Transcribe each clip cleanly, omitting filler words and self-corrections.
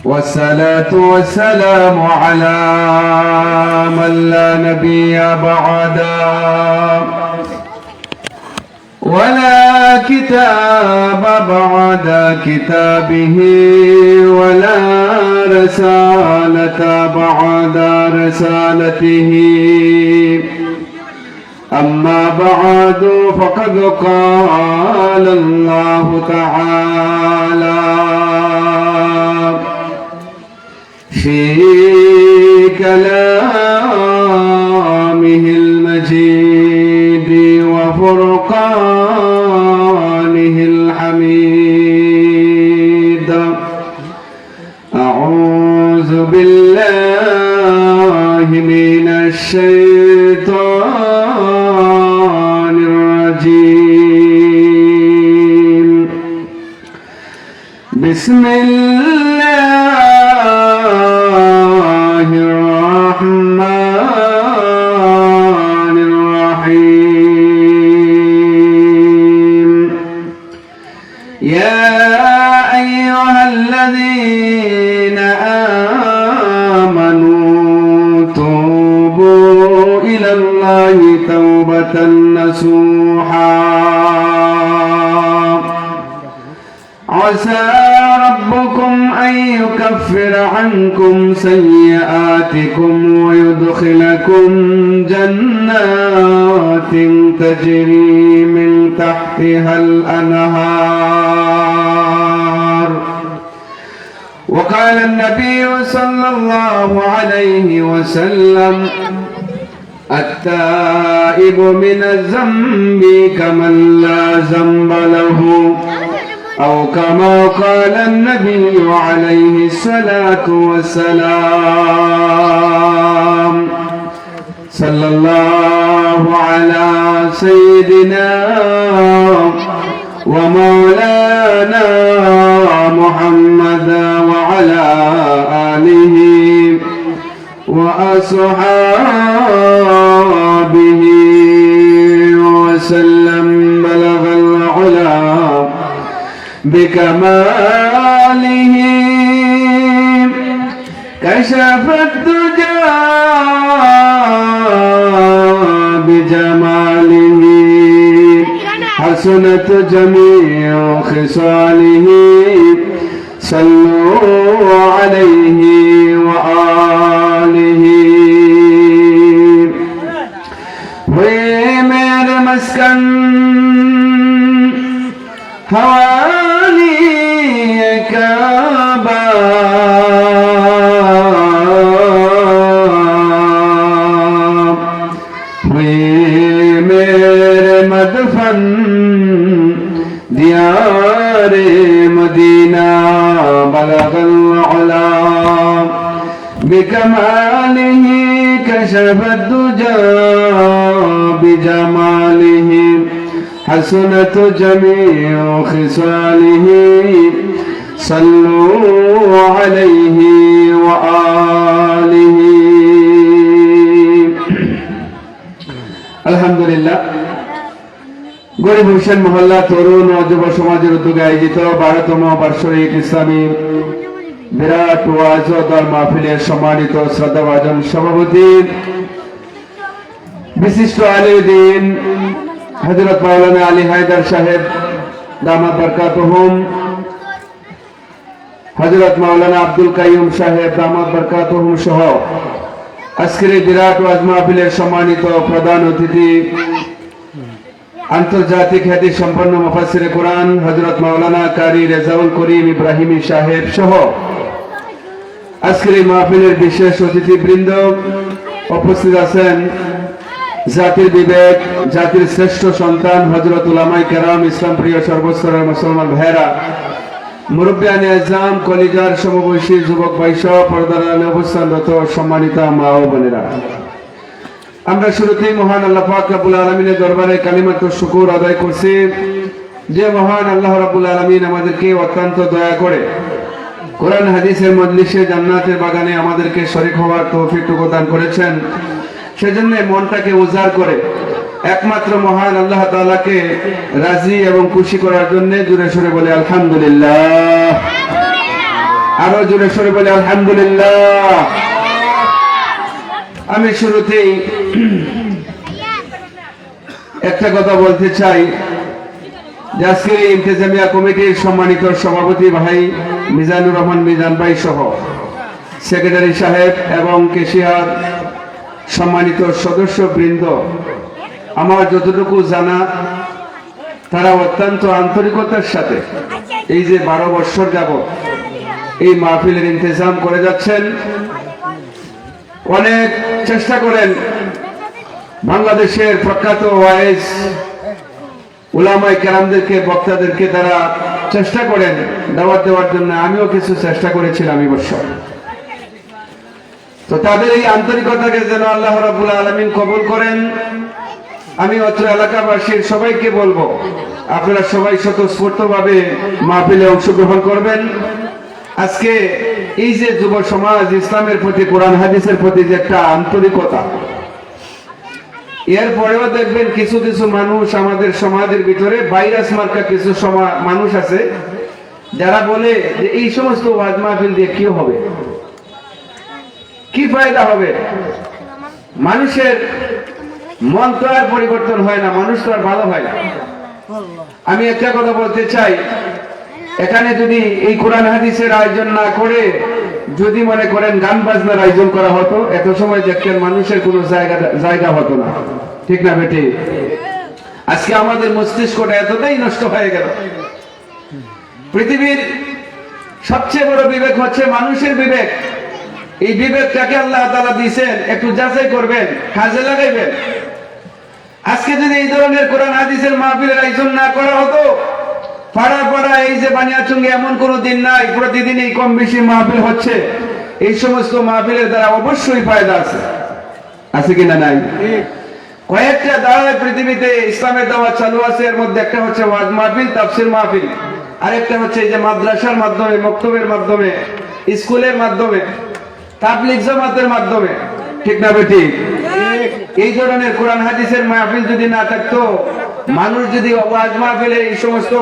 والصلاة والسلام على من لا نبي بعده ولا كتاب بعد كتابه ولا رسالة بعد رسالته أما بعد فقد قال الله تعالى في كلامه المجيد وفرقانه الحميد أعوذ بالله من الشيطان الرجيم بسم الله الرحمن الرحيم يا أيها الذين آمنوا توبوا إلى الله توبة نصوحا عسى ربكم أن يكفر عنكم سيئاتكم ويدخلكم جنات تجري من تحتها الأنهار وقال النبي صلى الله عليه وسلم التائب من الذنب كمن لا ذنب له أو كما قال النبي عليه الصلاة والسلام صلى الله على سيدنا ومولانا محمد وعلى آله وأصحابه وسلم بلغ العلا بكماله كشف الدجى بجماله حسنت جميع خصاله صلوا عليه وآله وے میرے مسکن حوالی کعبہ وے میرے مدفن دیار مدینہ بلغ العلا بكماله كشف الدجى بجماله حسنت جميع خصاله صلوا عليه وآله الحمد لله গরিব হোসেন মহল্লা তরুণ ও যুব সমাজের উদ্যোগে আয়োজিত 12তম বার্ষিক ইসলামী বিরাট ওয়াজ ও দর মাহফিলের সম্মানিত শ্রদ্ধাভাজন সভাপতি বিশিষ্ট আলিউদ্দিন হযরত মাওলানা আলী হায়দার সাহেব দামাত বরকাতুহুম, হযরত মাওলানা আব্দুল কাইয়ুম সাহেব দামাত বরকাতুহুম সহ আজকের এই বিরাট ওয়াজ মাহফিলের সম্মানিত প্রধান অতিথি আন্তর্জাতিক খ্যাতি সম্পন্ন মুফাসসিরে কোরআন হযরত মাওলানা কারি রেজাউল করিম ইব্রাহিমী সাহেব সহ আজকের এই মাহফিলের বিশেষ অতিথিবৃন্দ উপস্থিত আছেন। জাতির বিবেক, জাতির শ্রেষ্ঠ সন্তান হযরত উলামায়ে কেরাম, ইসলাম প্রিয় সর্বস্তরের মুসলমান ভাইরা, মুরব্বিয়ানে আজম, কলিজার সমবয়সী যুবক ভাইসহ পর্দার আড়ালে অবস্থানরত সম্মানিতা মা ও বোনেরা, আমরা শুরুতেই মহান আল্লাহ পাক রব্বুল আলামিনের দরবারে কালিমাত শুকর আদায় করছি যে মহান আল্লাহ রাব্বুল আলামিন আমাদেরকে অত্যন্ত দয়া করে কোরআন হাদিসের মজলিসে জান্নাতের বাগানে আমাদেরকে শরীক হওয়ার তৌফিক দান করেছেন। সেজন্য মনটাকে উজাড় করে একমাত্র মহান আল্লাহ তাআলাকে রাজি এবং খুশি করার জন্য জোরে সোরে বলে আলহামদুলিল্লাহ। আরো জোরে সরে বলে আলহামদুলিল্লাহ। আমি শুরুতেই একটা কথা বলতে চাই যে আজকের এই ইন্তেজামিয়া কমিটির সম্মানিত সভাপতি ভাই মিজানুর রহমান মিজান ভাই সহ সেক্রেটারি সাহেব এবং কেশিয়ার সম্মানিত সদস্য বৃন্দ, আমার যতটুকু জানা তারা অত্যন্ত আন্তরিকতার সাথে এই যে 12 বছর যাবত এই মাহফিলের ইন্তজাম করে যাচ্ছেন। অনেক চেষ্টা করেন বাংলাদেশের প্রখ্যাত ওয়াইজ উলামায়ে কেরামদেরকে, বক্তাদেরকে তারা চেষ্টা করেন দাওয়াত দেওয়ার জন্য। আমিও কিছু চেষ্টা করেছিলাম এই বছর। তো তাদের এই আন্তরিকতাকে যেন আল্লাহ রাব্বুল আলামিন কবুল করেন। আমি অত্র এলাকাবাসীর সবাইকে বলবো, আপনারা সবাই স্বতঃস্ফূর্তভাবে মাহফিলে অংশগ্রহণ করবেন। আজকে এই যে যুব সমাজ ইসলামের প্রতি, কোরআন হাদিসের প্রতি যে একটা আন্তরিকতা, এরপরেও দেখবেন কিছু কিছু মানুষ আমাদের সমাজের ভিতরে ভাইরাস মার্কা কিছু মানুষ আছে যারা বলে যে এই সমস্ত ওয়াজ মাহফিল দিয়ে কি হবে, কি ফায়দা হবে, মানুষের মন তো আর পরিবর্তন হয় না, মানুষ তো আর ভালো হয় না। আমি একটা কথা বলতে চাই, এখানে যদি এই কোরআন হাদিসের আয়োজন না করে যদি মনে করেন গান বাজনার আয়োজন করা হতো, এত সময় দেখতেন মানুষের কোনো জায়গা হতো না, ঠিক না বেটি? আজকে আমাদের মস্তিষ্কটা এতটাই নষ্ট হয়ে গেল। পৃথিবীর সবচেয়ে বড় বিবেক হচ্ছে মানুষের বিবেক। এই বিবেকটাকে আল্লাহ তাআলা দিয়েছেন, একটু যাচাই করবেন, কাজে লাগাইবেন। আজকে যদি এই ধরনের কোরআন হাদিসের মাহফিলের আয়োজন না করা হতো, পাড়া পাড়া এই যে বানিয়াচুঙ্গে এমন কোন দিন নাই, প্রতিদিন এই কম বেশি মাহফিল হচ্ছে। এই সমস্ত মাহফিলের দ্বারা অবশ্যই ফায়দা আছে, আছে কিনা নাই? কয়েকটা দাওয়াত পৃথিবীতে ইসলামের দাওয়াত চালু আছে। এর মধ্যে একটা হচ্ছে ওয়াজ মাহফিল, তাফসীর মাহফিল, আরেকটা হচ্ছে এই যে মাদ্রাসার মাধ্যমে, মক্তবের মাধ্যমে, স্কুলের মাধ্যমে, তাবলীগ জামাতের মাধ্যমে, ঠিক না বেটি? এই ধরনের কোরআন হাদিসের মাহফিল যদি না থাকতো, মানুষ যদি ওয়াজ মাহফিলে এই সমস্ত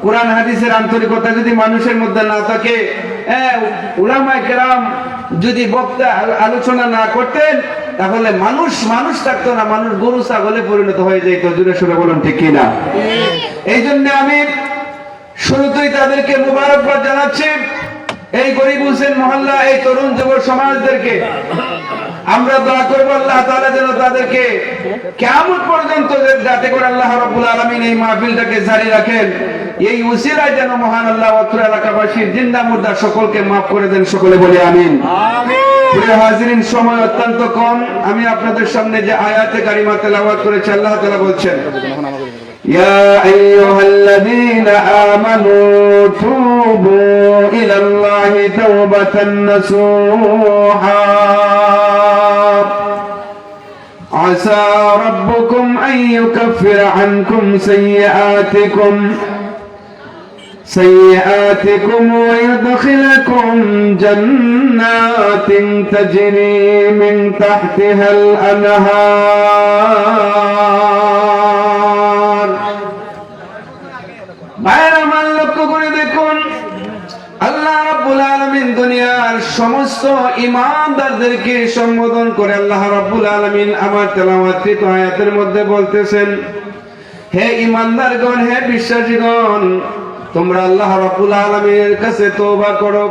কোরআন হাদিসের আন্তরিকতা যদি মানুষের মধ্যে না থাকে, উলামায়ে কেরাম যদি বক্তা আলোচনা না করতেন, তাহলে মানুষ থাকতো না, মানুষ গরু ছাগলে পরিণত হয়ে যেত। জোরে সুরে বলুন ঠিক কিনা? এই জন্য আমি শুরুতেই তাদেরকে মুবারকবাদ জানাচ্ছি, এই গরিব হোসেন মহল্লা, এই তরুণ যুব সমাজদেরকে। আমরা দোয়া করব আল্লাহ তাআলা যেন তাদেরকে কিয়ামত পর্যন্ত যাতে করে আল্লাহ রাব্বুল আলামিন এই মাহফিলটাকে জারি রাখেন। এই উসিলায় যেন মহান আল্লাহ অত্র এলাকাবাসীর জিন্দা মুর্দা সকলকে মাফ করে দেন। সকলে বলি আমিন। প্রিয় হাজিরিন, সময় অত্যন্ত কম। আমি আপনাদের সামনে যে আয়াতে কারিমা তেলাওয়াত করেছি, আল্লাহ তাআলা বলছেন, يا أيها الذين آمنوا توبوا إلى الله توبة نصوحا عسى ربكم أن يكفر عنكم سيئاتكم ويدخلكم جنات تجري من تحتها الأنهار। ভাইরা আমার লক্ষ্য করে দেখুন, আল্লাহ রাব্বুল আলামিন দুনিয়ার সমস্ত ঈমানদারদেরকে সম্বোধন করে আল্লাহ রাব্বুল আলামিন আমার তেলাওয়াতকৃত আয়াতের মধ্যে বলতেছেন, হে ঈমানদারগণ, হে বিশ্বাসীগণ, তোমরা আল্লাহ রাব্বুল আলামিনের কাছে তওবা করো,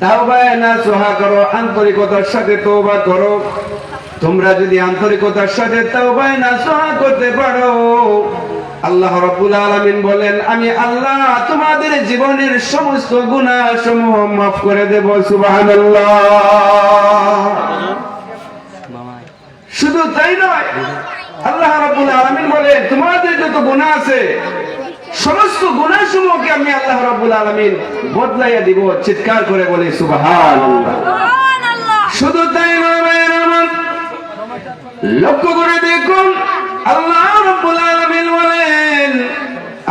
তাওবায়ে নাসুহা করো, আন্তরিকতার সাথে তওবা করো। তোমরা যদি আন্তরিকতার সাথে তাওবায়ে নাসুহা করতে পারো, আল্লাহ রাব্বুল আলামিন বলেন, আমি আল্লাহ তোমাদের জীবনের সমস্ত গুনাহ সমূহ মাফ করে দেব। সুবহানাল্লাহ। শুধু তাই নয়, আল্লাহ রাব্বুল আলামিন বলেন, তোমাদের যত গুনাহ আছে সমস্ত গুনাহ সমূহকে আমি আল্লাহ রাব্বুল আলামিন বদলাইয়া দিব। চিৎকার করে বলি সুবহানাল্লাহ। শুধু তাই নয় ভাইরা আমার, লক্ষ্য করে দেখুন, আল্লাহ রাব্বুল আলামিন বলেন,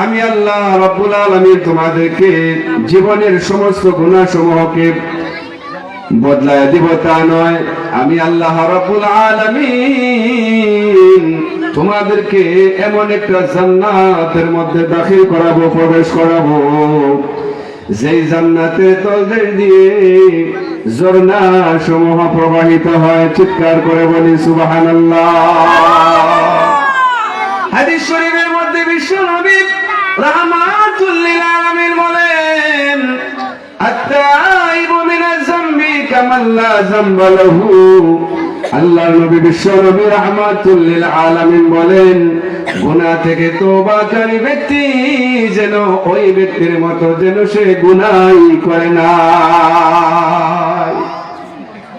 আমি আল্লাহ রাব্বুল আলামিন তোমাদেরকে জীবনের সমস্ত গুনাহ সমূহকে বদলাইয়া দিব। তা নয়, আমি আল্লাহ রাব্বুল আলামিন তোমাদেরকে এমন একটা জান্নাতের মধ্যে দাখিল করাবো, প্রবেশ করাবো, যেই জান্নাতের তলদেশ দিয়ে ঝর্ণা সমূহ প্রবাহিত হয়। চিৎকার করে বলি সুবহানাল্লাহ। হাদিস শরীফের মধ্যে বিশ্ব নবী রাহমাতুল লিল আলামিন বলেন, আত-তাইবু মিনাজ যামবি কামান লা যামবা লাহু। আল্লাহর নবী বিশ্ব নবী রাহমাতুল লিল আলামিন বলেন, গুনাহ থেকে তওবাকারী ব্যক্তি যেন ওই ব্যক্তির মতো যেন সে গুনাহই করে না।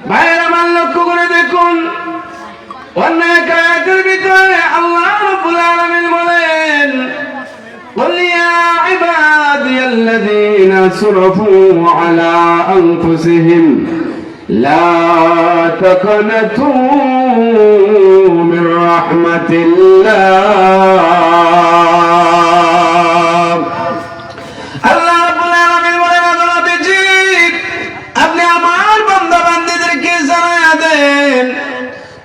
ভাইরা আমার লক্ষ্য করে দেখুন, অন্য এক আয়াতের ভিতরে আল্লাহ রাব্বুল আলামিন বলেন, قل يا عبادي الذين اسرفوا على أنفسهم لا تقنطوا من رحمة الله। আল্লাহ রাব্বুল আলামিন বলেন, নবীজি আপনি আমার বান্দা বান্দীদেরকে জানায়া দেন,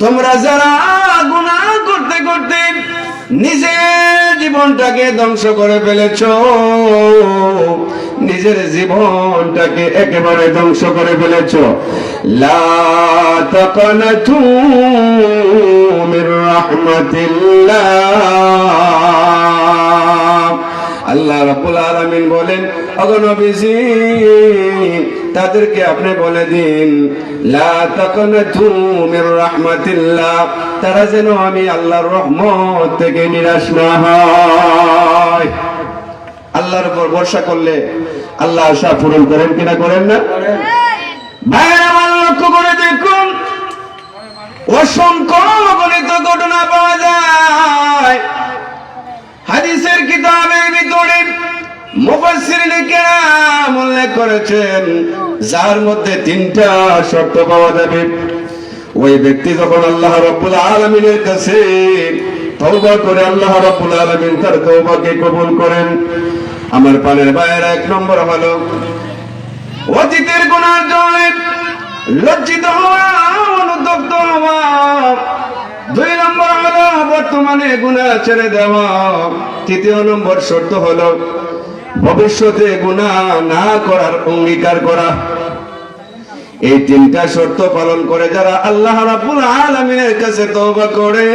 তোমরা যারা গুনাহ করতে করতে নিজের জীবনটাকে ধ্বংস করে ফেলেছো, নিজের জীবনটাকে একেবারে ধ্বংস করে ফেলেছো, লা তাকনাতু মির রাহমাতিল্লাহ। আল্লাহ রাব্বুল আলামিন বলেন, ওগো নবীজি তাদেরকে আপনি বলে দিন, লা তাকনাতু মির রাহমাতিল্লাহ, তারা যেন আমি আল্লাহর রহমত থেকে নিরাশ না হয়। আল্লাহর উপর ভরসা করলে আল্লাহ আশা পূরণ করেন কিনা করেন না? ভাইরা আমার লক্ষ্য করে দেখুন, অসংখ্য অগণিত ঘটনা পাওয়া যায় হাদিসের কিতাবের ভিতরে। মুফাসসিরিনে কেরাম উল্লেখ করেছেন, যার মধ্যে 3টা শর্ত পাওয়া যাবে। ওই ব্যক্তি যখন আল্লাহ রাব্বুল আলামিনের কাছে তওবা করে, আল্লাহ রাব্বুল আলামিন তার তওবাকে কবুল করেন। আমার পানের ভাইয়েরা, 1 নম্বর হলো অতীতের গুনার জন্য লজ্জিত হওয়া, অনুতপ্ত হওয়া। 2 নম্বর হলো বর্তমানে গুনাহ ছেড়ে দেওয়া। 3 নম্বর শর্ত হলো ভবিষ্যতে গুনাহ না করার অঙ্গীকার করা। এই 3টা শর্ত পালন করে যারা আল্লাহ রাব্বুল আলামিনের কাছে তওবা করে,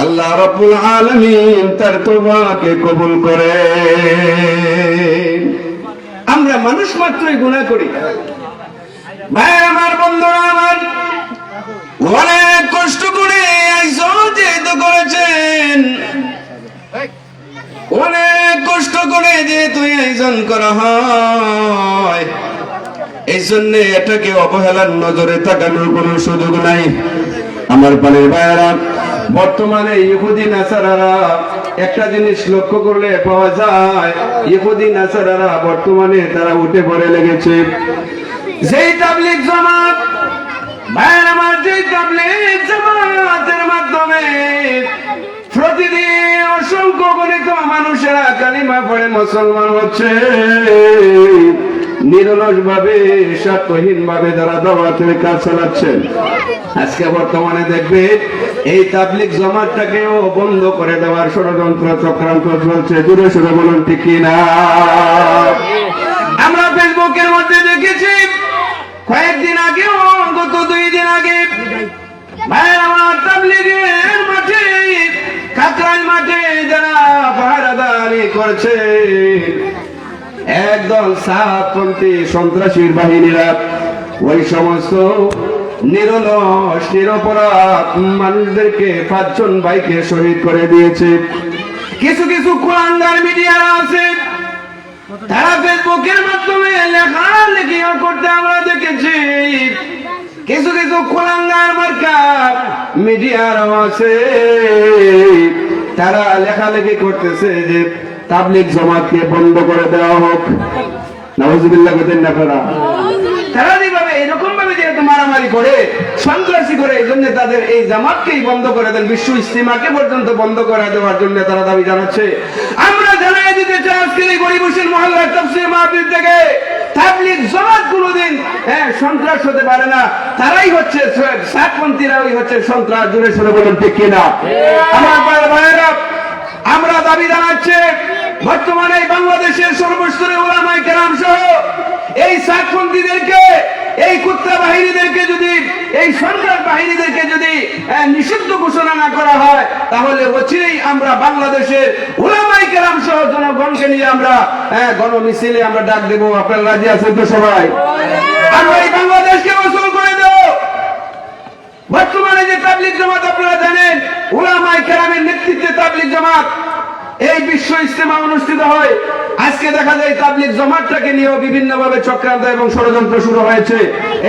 আল্লাহ রাব্বুল আলামিন তার তওবাকে কবুল করে। আমরা মানুষ মাত্রই গুনাহ করি। ভাই আমার, বন্ধুরা আমার, অনেক কষ্ট করে আইসো যেহেতু করেছেন, অনেক কষ্ট করে যেহেতু আয়োজন করা হয়, এই জন্য এটাকে অবহেলার নজরে তাকানোর কোনো সুযোগ নাই। আমার পানের ভাইয়েরা, বর্তমানে ইহুদি নাসারারা একটা জিনিস লক্ষ্য করলে পাওয়া যায়, ইহুদি নাসারারা বর্তমানে তারা উঠে পড়ে লেগেছে। যেই তাবলীগ জামাত, ভাইয়ের আমার, যেই তাবলীগ জামাতের মাধ্যমে প্রতিদিন অসংখ্য গণিত মানুষেরা কালিমা পড়ে মুসলমান হচ্ছে, নিরলস ভাবে, স্বার্থহীন ভাবে যারা দাওয়াতের কাজ চালাচ্ছেন, আজকে বর্তমানে দেখবে এই তাবলীগ জামাতটাকেও বন্ধ করে দেওয়ার ষড়যন্ত্র চক্রান্ত চলছে। দূরে সরে বলুন ঠিক কিনা? আমরা ফেসবুকের মধ্যে দেখেছি কয়েকদিন আগেও, গত 2 দিন আগে, ভাইয়ের আমার, তাবলীগের মাঠে, কাকরাইল মাঠে যারা পাহারাদারি করছে, একদল সাতপন্থী সন্ত্রাসীর বাহিনীরা ওই সমস্ত নিরলস নিরপরাধ মানুষদেরকে 5 জন ভাইকে শহীদ করে দিয়েছে। কিছু কিছু কুলাঙ্গার মিডিয়া আছে, তারা ফেসবুকের মাধ্যমে লেখালেখিও করতে আমরা দেখেছি। কিছু কিছু কুলাঙ্গার মার্কা মিডিয়ারও আছে, তারা লেখালেখি করতেছে যে তাবলীগ জামাতকে বন্ধ করে দেওয়া হোক। নাউজুবিল্লাহ বলেন না আপনারা? তারা যেভাবে এরকম ভাবে যেহেতু মারামারি করে, সন্ত্রাসী করে, এই জন্য তাদের এই জামাতকেই বন্ধ করে দেন, বিশ্ব ইজতিমাকে পর্যন্ত বন্ধ করে দেওয়ার জন্য তারা দাবি জানাচ্ছে। আমরা জানাই দিতে চাই, আজকের এই গরিব হোসেন মহল্লার তাফসীর মাহফিল থেকে তাবলীগ জামাত কোনোদিন সন্ত্রাস হতে পারে না। তারাই হচ্ছে সাতপন্থীরাই হচ্ছে সন্ত্রাস। জোরে সরে বলুন ঠিক কিনা? আমার ভাইয়েরা, আমরা দাবি জানাচ্ছি বর্তমানে বাংলাদেশের সর্বস্তরে উলামায়ে কেরাম সহ এই সাতপন্থীদেরকে, এই কুত্তা বাহিনীদেরকে যদি, এই সন্ত্রাস বাহিনীদেরকে যদি নিষিদ্ধ ঘোষণা না করা হয়, তাহলে অচিরেই আমরা বাংলাদেশের উলামায়ে কেরাম সহ জনগণকে নিয়ে আমরা গণমিছিলে আমরা ডাক দেব। আপনারা রাজি আছেন তো সবাই? আমরা এই বাংলাদেশকে গোসল করে দেব। বর্তমানে যে তাবলীগ জামাত আপনারা জানেন, উলামায়ে কেরামের নেতৃত্বে তাবলীগ জামাত এই বিশ্ব ইজতেমা অনুষ্ঠিত হয়। আজকে দেখা যায় তাবলীগ জামাতটাকে নিয়েও বিভিন্ন ভাবে চক্রান্ত এবং ষড়যন্ত্র শুরু হয়েছে।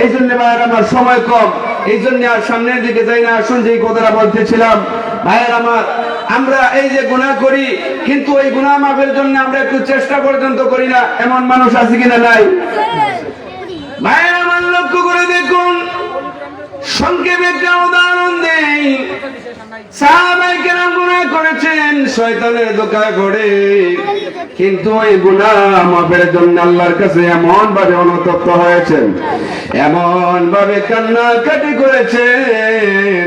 এই জন্য ভাইয়ের আমার সময় কম, এই জন্য আর সামনের দিকে যাই না। আসুন যে কথাটা বলতেছিলাম, ভাইয়ের আমার, আমরা এই যে গুনাহ করি, কিন্তু ওই গুনাহ মাফের জন্য আমরা একটু চেষ্টা পর্যন্ত করি না, এমন মানুষ আছে কিনা? নাই। ভাইয়ের আমার, লক্ষ্য করে দেখুন, সংক্ষেপে একটা উদাহরণ দেই। সাহাবায়ে কেরাম গুনাহ করেছেন শয়তানের ধোঁকায় পড়ে, কিন্তু ওই গুনাহ মাফের জন্য আল্লাহর কাছে এমন ভাবে অনুতপ্ত হয়েছেন, এমন ভাবে কান্নাকাটি করেছেন,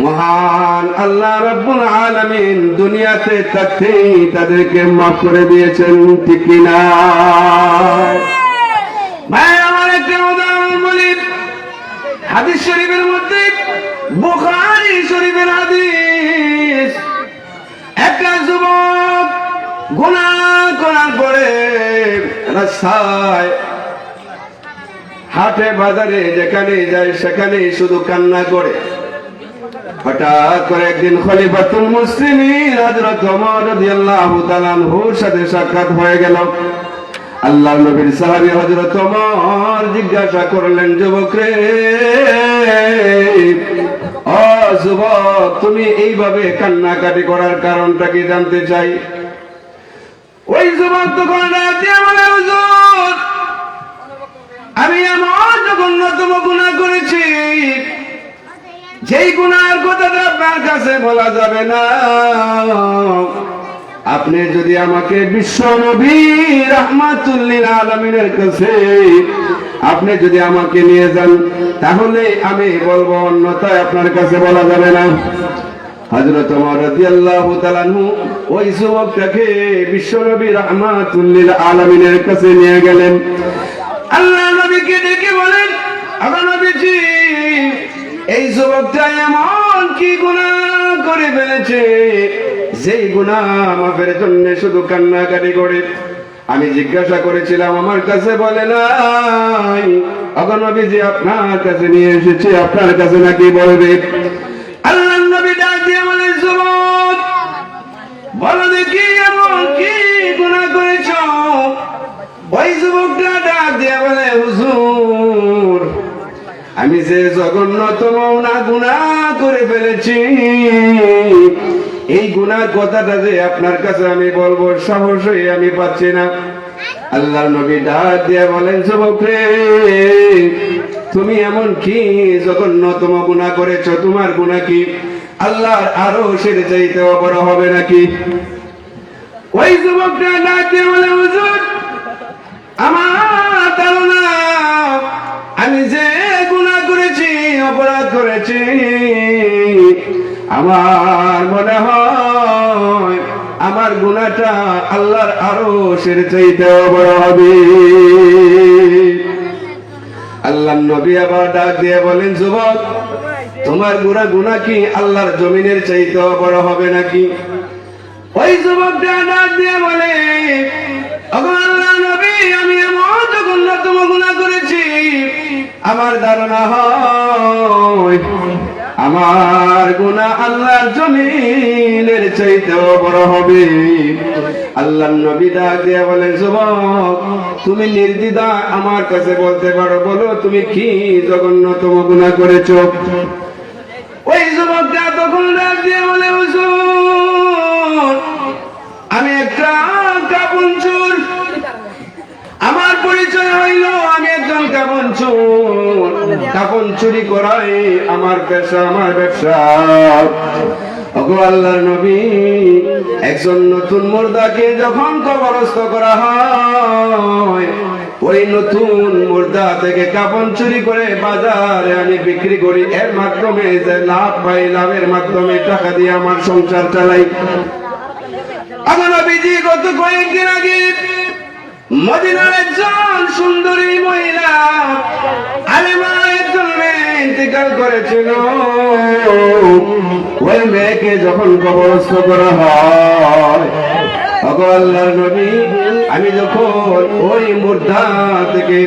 মহান আল্লাহ রাব্বুল আলামিন দুনিয়াতে থাকতেই তাদেরকে মাফ করে দিয়েছেন। ঠিক কিনা? ভাই আমার একটা উদাহরণ বলি। হাদিস শরীফের মধ্যে, বুখারী শরীফের হাদিস, একটা যুবক গুনাহ করার পরে রাস্তায়, হাটে বাজারে যেখানে যায় সেখানে শুধু কান্না করে। হঠাৎ করে একদিন খলিফাতুল মুসলিমিন হযরত ওমর রাদিয়াল্লাহু তাআলা আনহুর সাথে সাক্ষাৎ হয়ে গেল। আল্লাহর নবীর সাহাবী হযরত ওমর জিজ্ঞাসা করলেন, যুবক রে, ও যুবক, তুমি এইভাবে কান্নাকাটি করার কারণটা কি জানতে চাই? ওই যুবক তখন ডাক দিয়ে বলে, হুজুর, আমি এমন জঘন্যতম গুনাহ করেছি, যেই গুনাহের কথাটা আপনার কাছে বলা যাবে না। আপনি যদি আমাকে বিশ্ব নবী রাহমাতুল লিল আলামিনের কাছে আপনি যদি আমাকে নিয়ে যান, তাহলে আমি বলবো, অন্যথায় আপনার কাছে বলা যাবে না। হযরত ওমর রাদিয়াল্লাহু তাআলা আনহু ওই যুবকটাকে বিশ্ব নবী রাহমাতুল লিল আলামিনের কাছে নিয়ে গেলেন। আল্লাহ নবীকে ডেকে বলেন, আল্লাহ নবীজি, এই যুবকটা এমন কি গুনাহ করে ফেলেছে, যেই গুনাহ মাফের জন্য শুধু কান্নাকাটি করে। আমি জিজ্ঞাসা করেছিলাম, আমার কাছে বলে নাই। আল্লাহ নবীজি আপনার কাছে নিয়ে এসেছে, আপনার কাছে নাকি বলবে। আল্লাহ নবী ডাক দিয়ে বলে, যুবক, বলো দেখি এমন কি গুনাহ করেছো? ওই যুবকটা ডাক দিয়ে বলে, হুজুর, আমি যে জঘন্যতম গুনাহ করে ফেলেছি, এই গুনার কথাটা যে আপনার কাছে আমি বলবো, সাহসই আমি পাচ্ছি না। আল্লাহর নবী ডাক দিয়ে বলেন, যুবক রে, তুমি এমন কি জঘন্যতম গুনাহ করেছো? তোমার গুনাহ কি আল্লাহর আরশের চাইতেও বড় হবে নাকি? ওই যুবকটা ডাক দিয়ে বলে, হুজুর, আমার ধারণা আমি যে গুনাহ করেছি, অপরাধ করেছি, আমার মনে হয় আমার গুনাহটা আল্লাহর আরশের চাইতেও বড় হবে। আল্লাহর নবী আবার ডাক দিয়ে বলেন, যুবক, তোমার গুনাহ কি আল্লাহর জমিনের চাইতেও বড় হবে নাকি? ওই যুবকটা ডাক দিয়ে বলে, ওগো আল্লাহর নবী, আমি এমন জঘন্যতম গুনাহ করেছি, আমার ধারণা হয় আমার গুনাহ আল্লাহর জমিনের চাইতেও বড় হবে। আল্লাহর নবী ডাক দিয়ে বলেন, যুবক, তুমি নির্দ্বিধা আমার কাছে বলতে পারো, বলো তুমি কি জঘন্যতম গুনাহ করেছো? ওই যুবকটা তখন ডাক দিয়ে বলে, হুজুর, আমি একটা কাপন চোর। আমার পরিচয় হইল আমি একজন কাপন চোর। কাপন চুরি করাই আমার পেশা, আমার ব্যবসা। ওগো আল্লাহর নবী, একজন নতুন মুর্দাকে যখন কবরস্থ করা হয়, ওই নতুন মুর্দা থেকে কাপন চুরি করে বাজারে আমি বিক্রি করি, এর মাধ্যমে যে লাভ পাই, লাভের মাধ্যমে টাকা দিয়ে আমার সংসার চালাই। আমার নবীজি গত কয়েকদিন আগে মদিনার একজন সুন্দরী মহিলা আলেমা একজন মেয়ে ইন্তেকাল করেছিল। ওই মেয়েকে যখন কবরস্থ করা হয়, আল্লাহর নবী আমি যখন ওই মুর্দা থেকে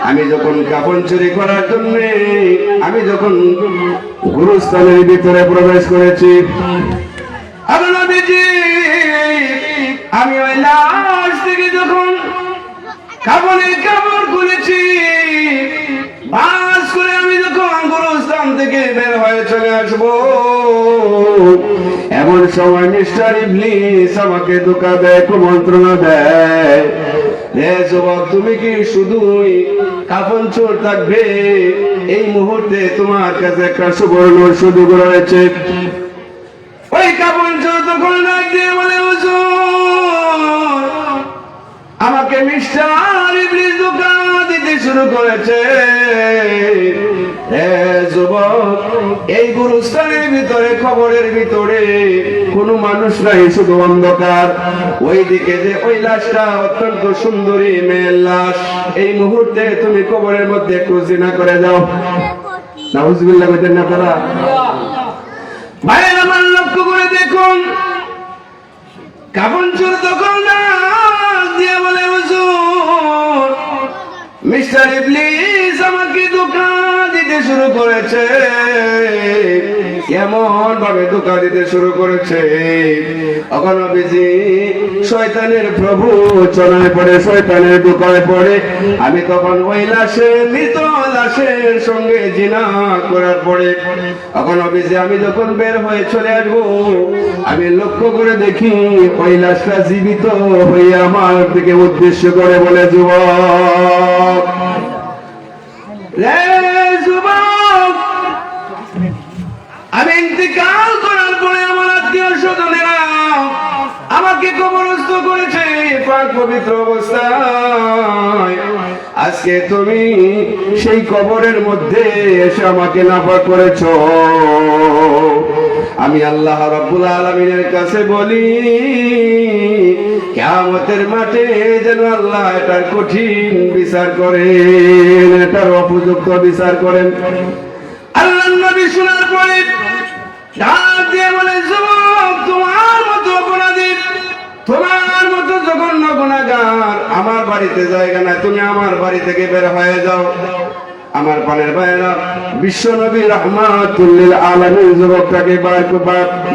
আমি যখন কাফন চুরি করার জন্য আমি যখন গুরুস্থানের ভিতরে প্রবেশ করেছি, আমার নবীজি আমি ওই লাশ থেকে যখন কাফনের কাপড় খুলেছি, বাস করে আমি যখন গুরুস্থান থেকে বের হয়ে চলে আসবো, এমন সময় মিস্টার ইবলিস আমাকে ধোঁকা দেয়, কুমন্ত্রণা দেয়, হে যুবক তুমি কি শুধুই কাফন চোর থাকবে? এই মুহূর্তে তোমার কাছে একটা সুবর্ণ সুযোগ রয়েছে। ওই কাফন চোর তখন ডাক দিয়ে বলে, হুজুর আমাকে মিস্টার ইবলিস ধোঁকা দিতে শুরু করেছে। হে যুবক, এই গুরুস্থানের ভিতরে খবরের ভিতরে কোনো মানুষ নাই, শুধু অন্ধকার। ওই দিকে যে ওই লাশটা অত্যন্ত সুন্দরী মেয়ের লাশ, এই মুহূর্তে তুমি কবরের মধ্যে একটু জিনা করে যাও। নাউজুবিল্লাহ কইতেন না তারা? ভাইয়ের আমার লক্ষ্য করে দেখুন, কাফন চোর তখন দিয়ে বলে, হুজুর মিস্টার ইবলিস আমাকে ধোঁকা দিতে শুরু করেছে। এমন ভাবে ধোঁকা দিতে শুরু করেছে, এখন নবীজি শয়তানের প্রভু চলায় পড়ে, শয়তানের ধোঁকায় পড়ে। আমি তখন ওই লাশের মৃত লাশের সঙ্গে জিনা করার পরে এখন নবীজি আমি যখন বের হয়ে চলে আসবো, আমি লক্ষ্য করে দেখি ওই লাশটা জীবিত হয়ে আমার দিকে উদ্দেশ্য করে বলে, যুবক রে যুবক, আমি ইন্তেকাল করার পরে আমার আত্মীয় স্বজনেরা আমাকে কবরস্থ করেছে পাক পবিত্র অবস্থায়। আজকে তুমি সেই কবরের মধ্যে এসে আমাকে নাপাক করেছ। আমি আল্লাহ রাব্বুল আলামিনের কাছে বলি, কিয়ামতের মাঠে যেন আল্লাহ এটার কঠিন বিচার করেন, এটার উপযুক্ত বিচার করেন। আল্লাহর নবী শোনার পরে ডাক দিয়ে বলে, যুবক তোমার মতো অপরাধী, তোমার মতো জঘন্য গুনাহগার আমার বাড়িতে জায়গা নাই, তুমি আমার বাড়ি থেকে বের হয়ে যাও। আমার পানের ভাইয়েরা, বিশ্ব নবী রাহমাতুল লিল আলামিন যুবকটাকে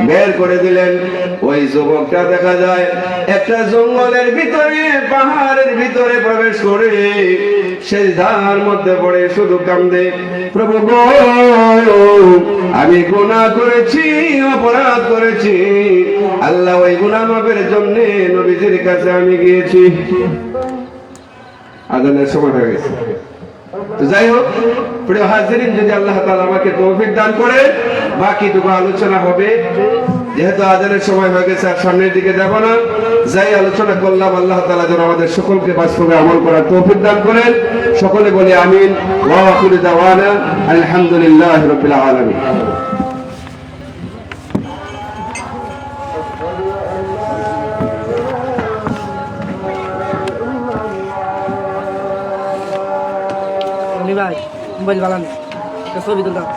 বের করে দিলেন। ওই যুবকটা দেখা যায় একটা জঙ্গলের ভিতরে, পাহাড়ের ভিতরে প্রবেশ করে সিজদার মধ্যে পড়ে শুধু কান্দে, প্রভু গো আমি গুনাহ করেছি, অপরাধ করেছি, আল্লাহ ওই গুনাহ মাফের জন্য নবীজির কাছে আমি গিয়েছি। আজানের সময় হয়ে গেছে। তো যাই হোক প্রিয় হাজিরিন, যদি আল্লাহ তাআলা আমাকে তৌফিক দান করে বাকিটুকু আলোচনা হবে। যেহেতু আজানের সময় হয়ে গেছে আর সামনের দিকে যাব না, যাই আলোচনা করলাম আল্লাহ তাআলা যেন আমাদের সকলকে বাস্তবে আমল করার তৌফিক দান করেন। সকলে বলি আমিন। ওয়া আখিরু দাওয়ানা আলহামদুলিল্লাহি রাব্বিল আলামিন। ভাই মোবাইল বালান ছবি তুলতাম।